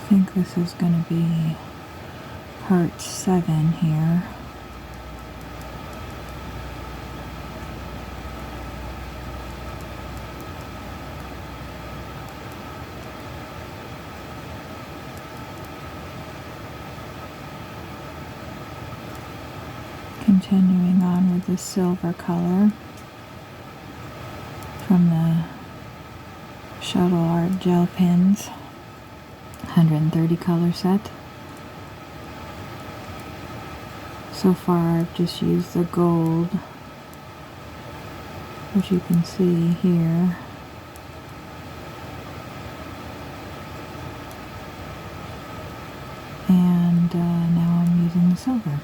think this is going to be part 7 here. Continuing on with the silver color from the Shuttle Art Gel Pens, 130 color set. So far I've just used the gold, which you can see here. And now I'm using the silver.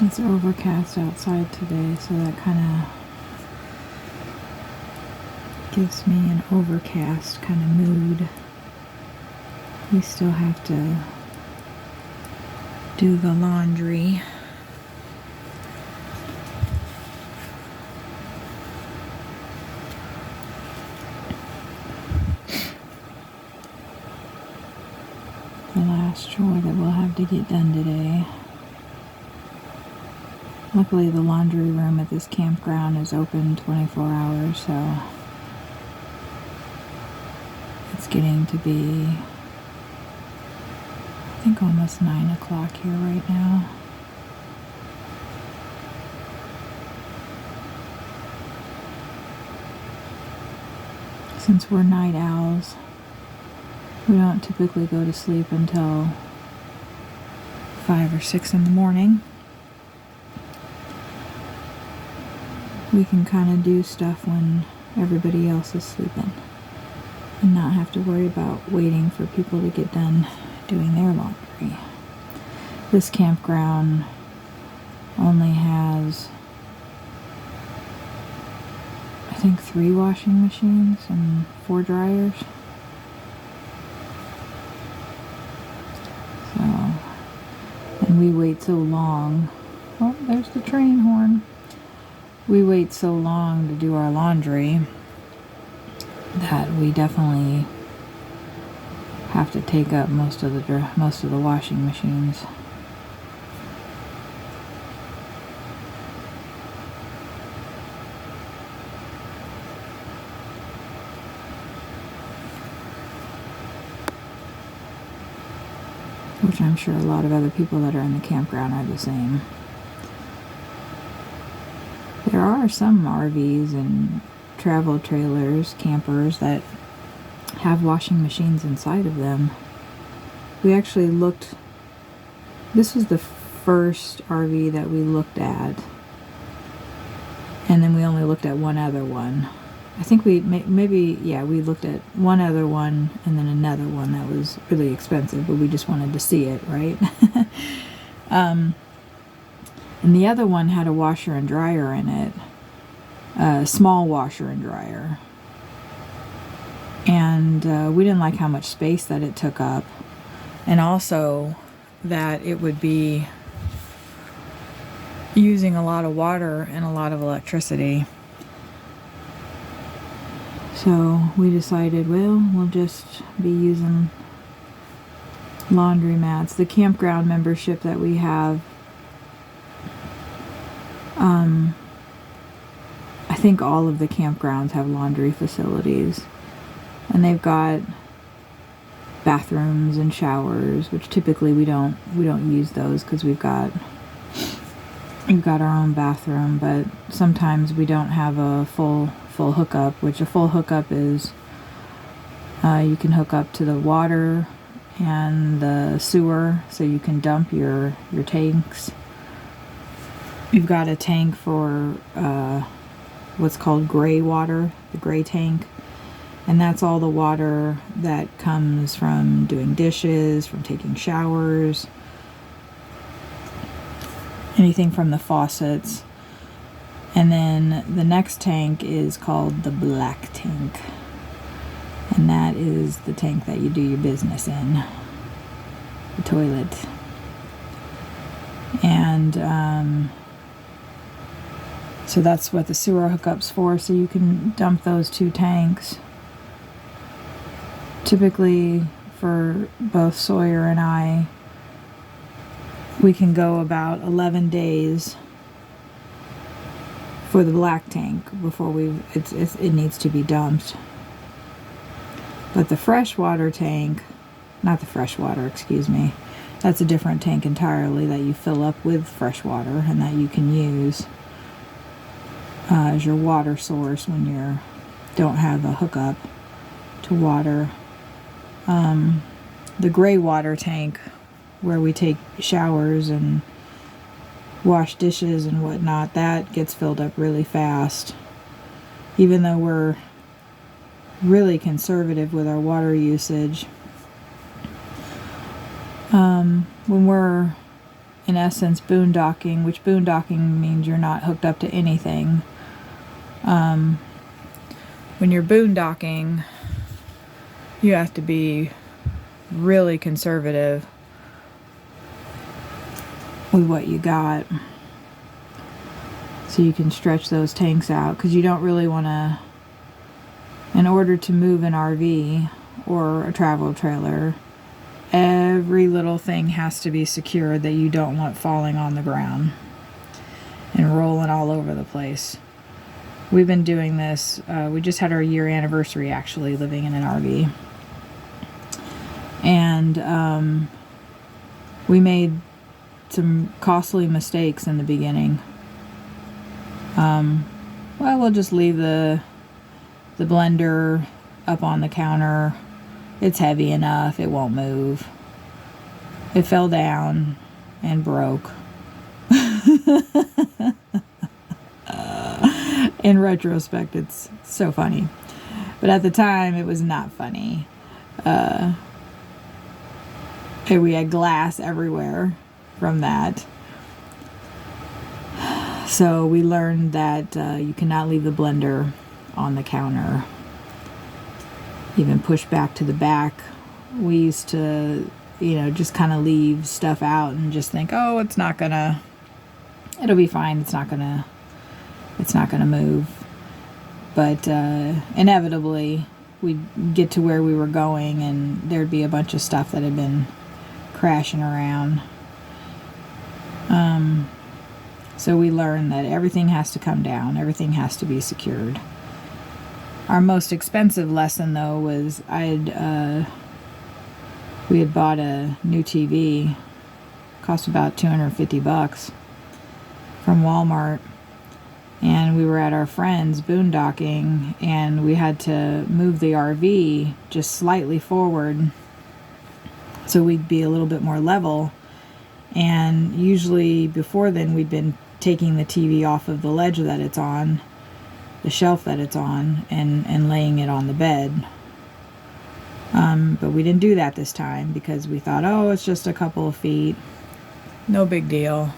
It's overcast outside today, so that kind of gives me an overcast kind of mood. We still have to do the laundry. The last chore that we'll have to get done today. Luckily, the laundry room at this campground is open 24 hours, so it's getting to be, I think, almost 9 o'clock here right now. Since we're night owls, we don't typically go to sleep until 5 or 6 in the morning. We can kind of do stuff when everybody else is sleeping and not have to worry about waiting for people to get done doing their laundry. This campground only has, I think, 3 washing machines and 4 dryers. So, and we wait so long. Oh, there's the train horn. We wait so long to do our laundry that we definitely have to take up most of the washing machines. Which I'm sure a lot of other people that are in the campground are the same. There are some RVs and travel trailers, campers, that have washing machines inside of them. We actually looked, this was the first RV that we looked at, and then we only looked at one other one. I think we we looked at one other one and then another one that was really expensive, but we just wanted to see it, right? And the other one had a washer and dryer in it, a small washer and dryer. And we didn't like how much space that it took up, and also that it would be using a lot of water and a lot of electricity. So we decided, well, we'll just be using laundry mats. The campground membership that we have, I think all of the campgrounds have laundry facilities, and they've got bathrooms and showers, which typically we don't use those because we've got our own bathroom. But sometimes we don't have a full hookup, which a full hookup is you can hook up to the water and the sewer, so you can dump your tanks. You've got a tank for what's called gray water, the gray tank, and that's all the water that comes from doing dishes, from taking showers, anything from the faucets. And then the next tank is called the black tank, and that is the tank that you do your business in, the toilet. And so that's what the sewer hookup's for, so you can dump those two tanks. Typically, for both Sawyer and I, we can go about 11 days for the black tank before it needs to be dumped. But the freshwater tank, not the freshwater, excuse me, that's a different tank entirely that you fill up with fresh water and that you can use as your water source when you don't have a hookup to water. The gray water tank, where we take showers and wash dishes and whatnot, that gets filled up really fast. Even though we're really conservative with our water usage, when we're in essence boondocking, which boondocking means you're not hooked up to anything. When you're boondocking, you have to be really conservative with what you got, so you can stretch those tanks out, because you don't really want to, in order to move an RV or a travel trailer, every little thing has to be secured that you don't want falling on the ground and rolling all over the place. We've been doing this, we just had our year anniversary actually living in an RV, and we made some costly mistakes in the beginning. Well, we'll just leave the blender up on the counter. It's heavy enough, it won't move. It fell down and broke. In retrospect, it's so funny. But at the time, it was not funny. And we had glass everywhere from that. So we learned that you cannot leave the blender on the counter. Even push back to the back. We used to, just kind of leave stuff out and just think, oh, it'll be fine. It's not gonna move. But inevitably, we'd get to where we were going and there'd be a bunch of stuff that had been crashing around. So we learned that everything has to come down. Everything has to be secured. Our most expensive lesson, though, was we had bought a new TV. Cost about $250 from Walmart. And we were at our friend's boondocking, and we had to move the RV just slightly forward so we'd be a little bit more level. And usually before then, we'd been taking the TV off of the ledge that it's on, the shelf that it's on, and laying it on the bed. But we didn't do that this time because we thought, oh, it's just a couple of feet. No big deal.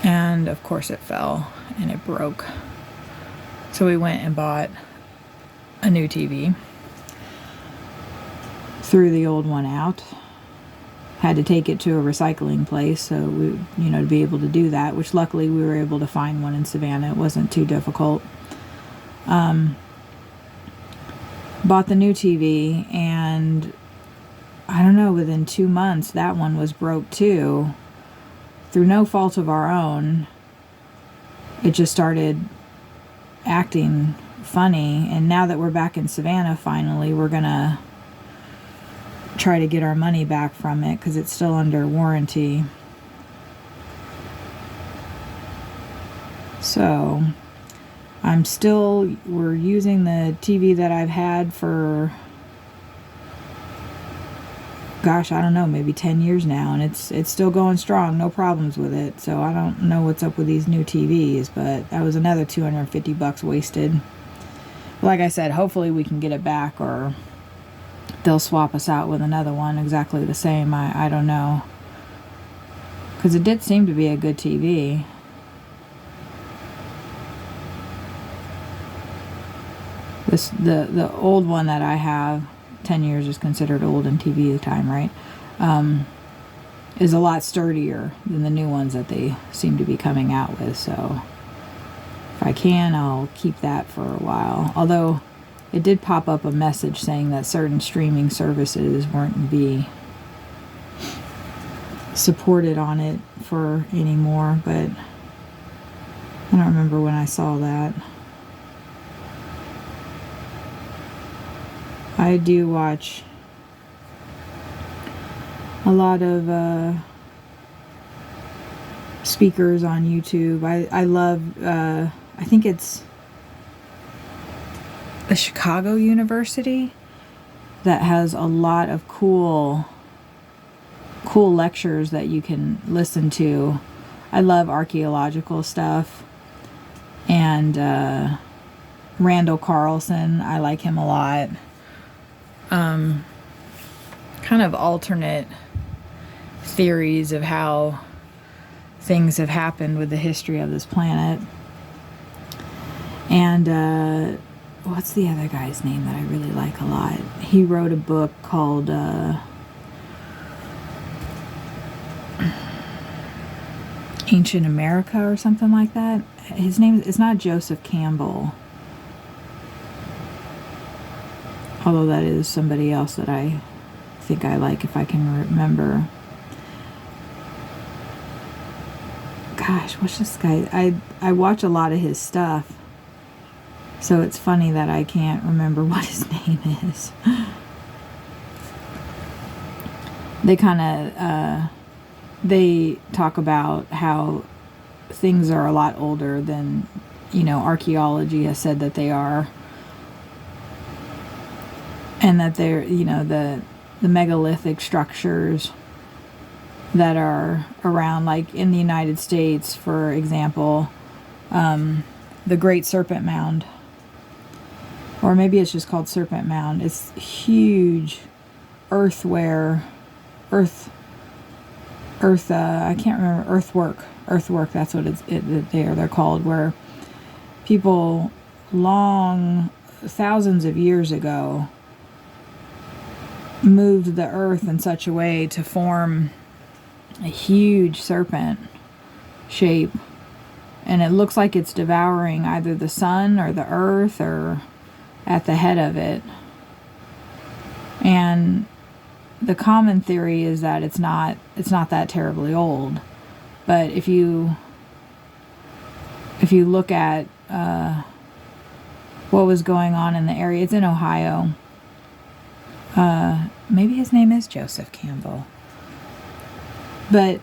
And of course it fell and it broke. So we went and bought a new TV. Threw the old one out. Had to take it to a recycling place, so we, to be able to do that, which luckily we were able to find one in Savannah. It wasn't too difficult. bought the new TV, and I don't know, within 2 months that one was broke too, through no fault of our own. It just started acting funny, and now that we're back in Savannah finally, we're gonna try to get our money back from it because it's still under warranty. So we're using the TV that I've had for, gosh, I don't know, maybe 10 years now, and it's still going strong, no problems with it. So I don't know what's up with these new TVs, but that was another $250 wasted. Like I said, hopefully we can get it back, or they'll swap us out with another one exactly the same. I don't know, because it did seem to be a good TV. The old one that I have, 10 years is considered old in TV time, right? Is a lot sturdier than the new ones that they seem to be coming out with. So if I can, I'll keep that for a while. Although it did pop up a message saying that certain streaming services weren't be supported on it for anymore, but I don't remember when I saw that. I do watch a lot of speakers on YouTube. I love, I think it's the Chicago University that has a lot of cool lectures that you can listen to. I love archaeological stuff. And Randall Carlson, I like him a lot. Kind of alternate theories of how things have happened with the history of this planet. And what's the other guy's name that I really like a lot? He wrote a book called Ancient America or something like that. His name is not Joseph Campbell, although that is somebody else that I think I like, if I can remember. Gosh, what's this guy? I watch a lot of his stuff, so it's funny that I can't remember what his name is. They kind of they talk about how things are a lot older than, archaeology has said that they are. And that they're, the megalithic structures that are around, like in the United States, for example, the Great Serpent Mound, or maybe it's just called Serpent Mound. It's huge I can't remember, earthwork, that's what they're called, where people long thousands of years ago moved the earth in such a way to form a huge serpent shape, and it looks like it's devouring either the sun or the earth, or at the head of it. And the common theory is that it's not that terribly old, but if you look at what was going on in the area, it's in Ohio. Maybe his name is Joseph Campbell. But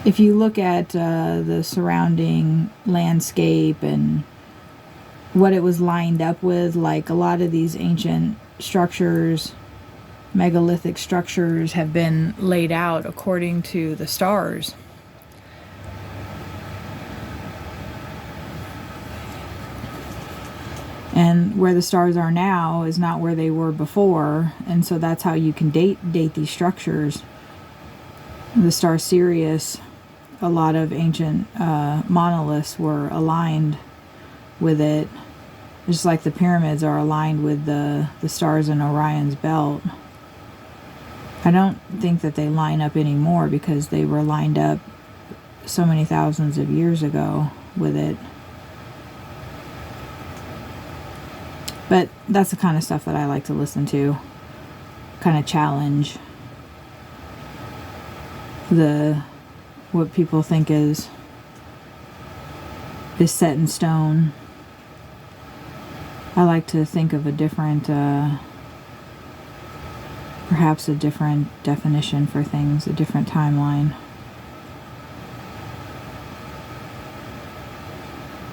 if you look at the surrounding landscape and what it was lined up with, like a lot of these ancient structures, megalithic structures, have been laid out according to the stars. And where the stars are now is not where they were before, and so that's how you can date these structures. The star Sirius, a lot of ancient monoliths were aligned with it, just like the pyramids are aligned with the stars in Orion's belt. I don't think that they line up anymore because they were lined up so many thousands of years ago with it. But that's the kind of stuff that I like to listen to. Kind of challenge what people think is set in stone. I like to think of a different, perhaps a different definition for things, a different timeline.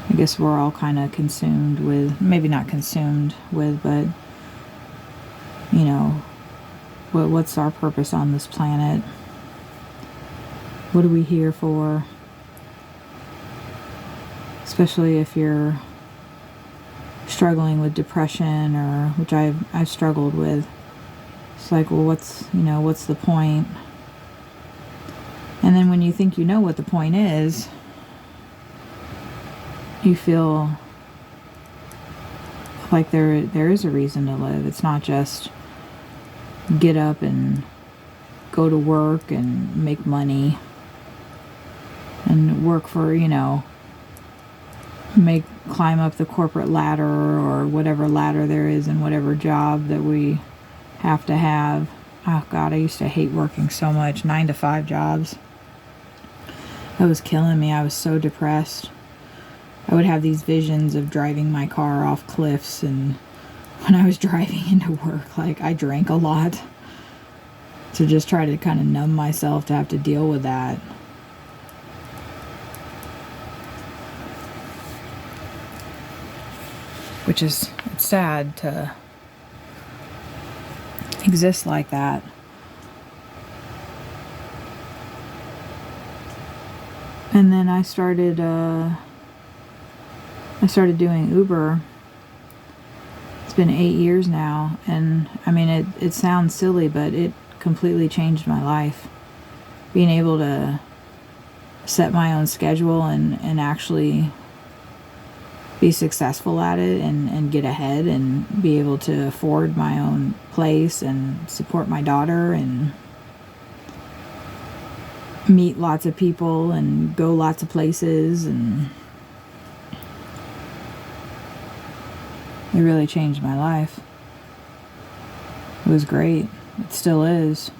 I guess we're all kind of consumed with, maybe not consumed with, but, you know, what's our purpose on this planet? What are we here for? Especially if you're struggling with depression, or which I've struggled with. It's like, well, what's the point? And then when you think you know what the point is, you feel like there is a reason to live. It's not just get up and go to work and make money and work for, climb up the corporate ladder, or whatever ladder there is in whatever job that we have to have. Oh God, I used to hate working so much. 9-to-5 jobs. That was killing me. I was so depressed. I would have these visions of driving my car off cliffs, and when I was driving into work, like, I drank a lot to just try to kind of numb myself to have to deal with that. Which is, it's sad to exist like that. And then I started doing Uber. It's been 8 years now, and I mean, it sounds silly, but it completely changed my life. Being able to set my own schedule and actually be successful at it, and get ahead, and be able to afford my own place and support my daughter, and meet lots of people and go lots of places, and it really changed my life. It was great. It still is.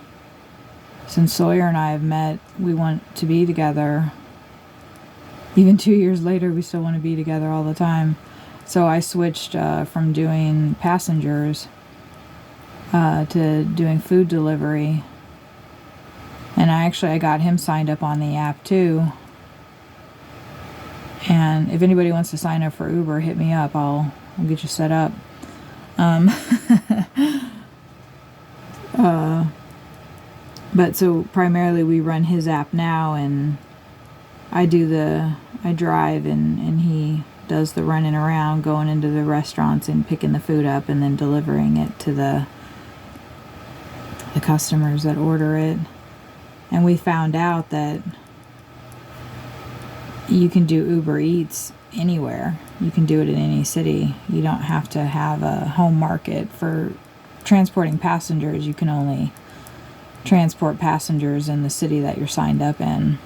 Since Sawyer and I have met, we want to be together. Even 2 years later, we still want to be together all the time. So I switched from doing passengers to doing food delivery. And I got him signed up on the app too. And if anybody wants to sign up for Uber, hit me up. I'll get you set up. But so primarily we run his app now, and I drive, and he does the running around, going into the restaurants and picking the food up and then delivering it to the customers that order it. And we found out that you can do Uber Eats anywhere. You can do it in any city. You don't have to have a home market for transporting passengers. You can only transport passengers in the city that you're signed up in.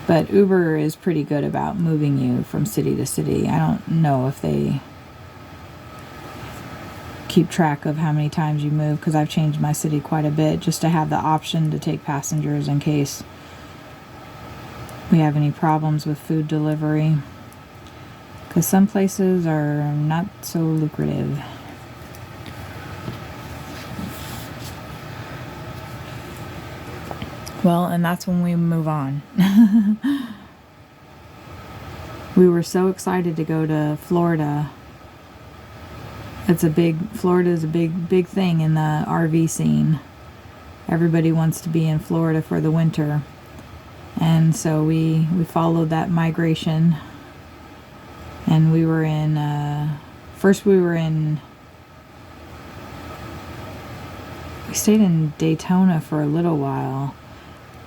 But Uber is pretty good about moving you from city to city. I don't know if they keep track of how many times you move, because I've changed my city quite a bit just to have the option to take passengers in case we have any problems with food delivery, because some places are not so lucrative. Well, and that's when we move on. We were so excited to go to Florida. Florida is a big thing in the RV scene. Everybody wants to be in Florida for the winter. And so we followed that migration. And we were in, we stayed in Daytona for a little while.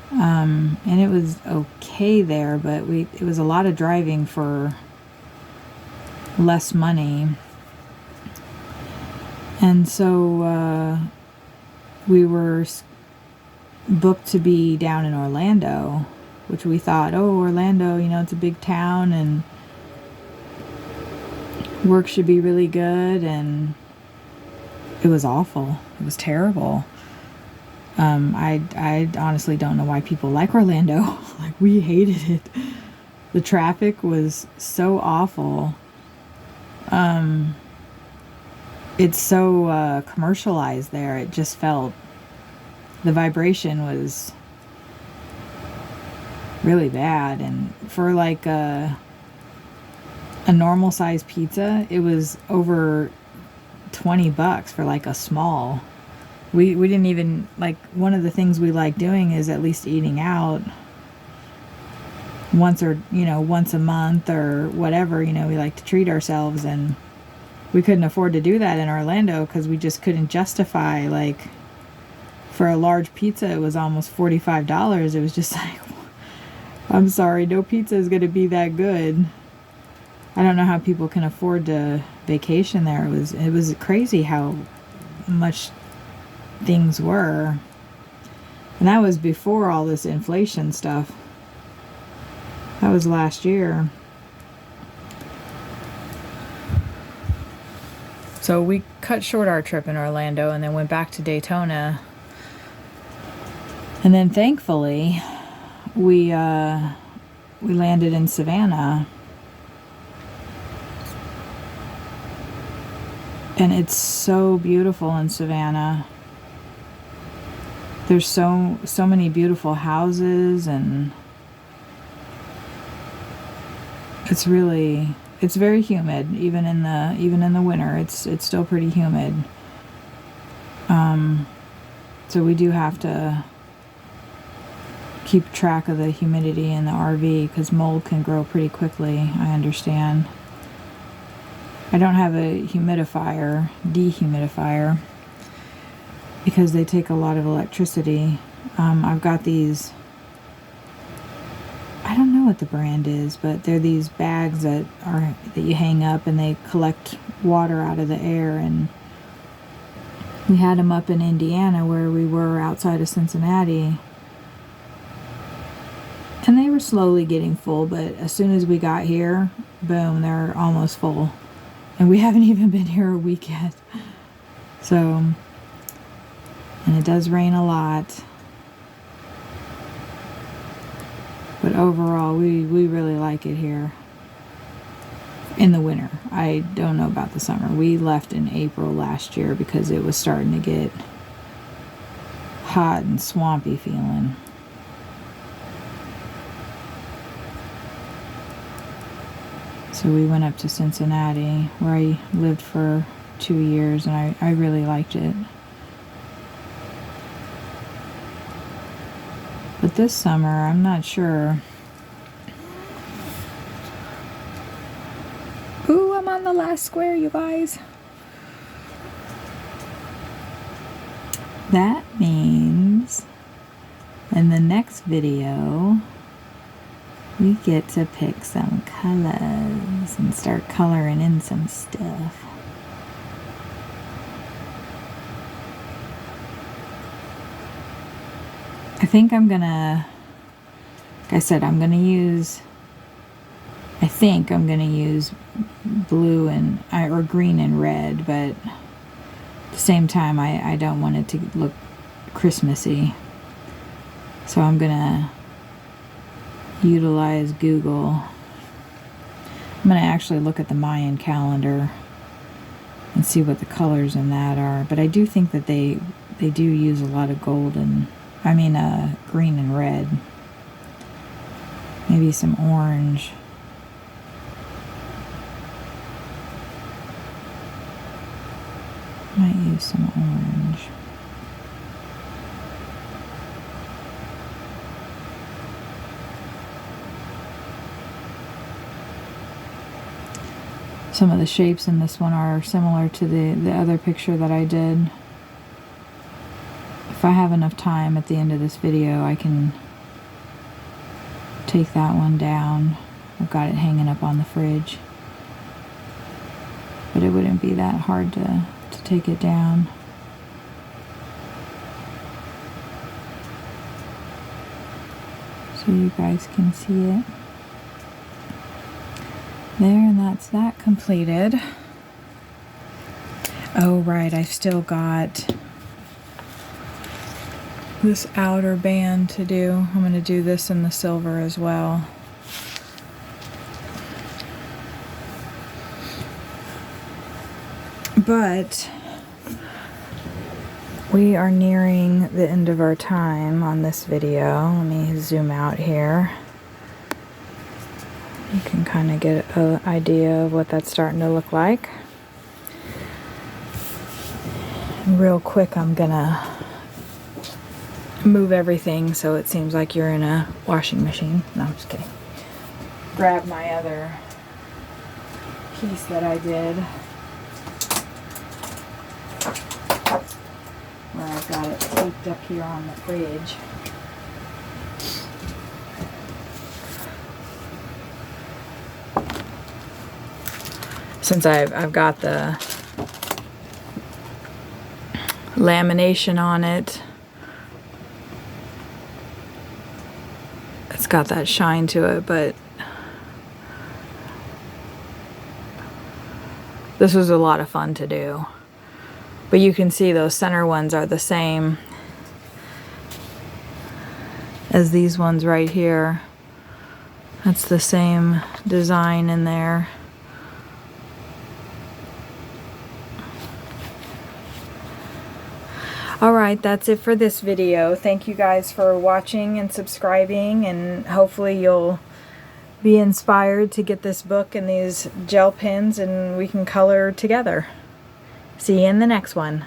And it was okay there, but it was a lot of driving for less money. And so we were booked to be down in Orlando, which we thought, oh, Orlando, it's a big town, and work should be really good, and it was awful. It was terrible. I honestly don't know why people like Orlando. Like, we hated it. The traffic was so awful. It's so commercialized there. It just felt, the vibration was really bad. And for like a normal size pizza, it was over $20 for like a small. We didn't even, like, one of the things we like doing is at least eating out once a month or whatever. We like to treat ourselves, and we couldn't afford to do that in Orlando because we just couldn't justify, like, for a large pizza it was almost $45. It was just like, I'm sorry, no pizza is going to be that good. I don't know how people can afford to vacation there. It was crazy how much things were. And that was before all this inflation stuff. That was last year. So we cut short our trip in Orlando and then went back to Daytona. And then thankfully, we landed in Savannah. And it's so beautiful in Savannah. There's so many beautiful houses, and it's very humid, even in the winter. It's still pretty humid. So we do have to keep track of the humidity in the RV because mold can grow pretty quickly, I understand. I don't have a dehumidifier, because they take a lot of electricity. I've got these, I don't know what the brand is, but they're these bags that you hang up and they collect water out of the air. And we had them up in Indiana where we were outside of Cincinnati. And they were slowly getting full, but as soon as we got here, boom, they're almost full. And we haven't even been here a week yet. So, and it does rain a lot. But overall, we really like it here. In the winter. I don't know about the summer. We left in April last year because it was starting to get hot and swampy feeling. So we went up to Cincinnati, where I lived for 2 years, and I really liked it. But this summer, I'm not sure. Ooh, I'm on the last square, you guys. That means in the next video, we get to pick some colors and start coloring in some stuff. I think I'm gonna, like I said, I think I'm gonna use blue or green and red, but at the same time, I don't want it to look Christmassy. So I'm gonna utilize Google. I'm going to actually look at the Mayan calendar and see what the colors in that are. But I do think that they do use a lot of green and red. Maybe some orange. Might use some orange. Some of the shapes in this one are similar to the other picture that I did. If I have enough time at the end of this video, I can take that one down. I've got it hanging up on the fridge. But it wouldn't be that hard to take it down. So you guys can see it. There, and that's that completed. Oh, right, I've still got this outer band to do. I'm going to do this in the silver as well. But we are nearing the end of our time on this video. Let me zoom out here. You can kind of get an idea of what that's starting to look like. Real quick, I'm gonna move everything so it seems like you're in a washing machine. No, I'm just kidding. Grab my other piece that I did, where I've got it taped up here on the fridge. Since I've got the lamination on it, it's got that shine to it, but this was a lot of fun to do. But you can see those center ones are the same as these ones right here. That's the same design in there. Alright, that's it for this video. Thank you guys for watching and subscribing, and hopefully you'll be inspired to get this book and these gel pens and we can color together. See you in the next one.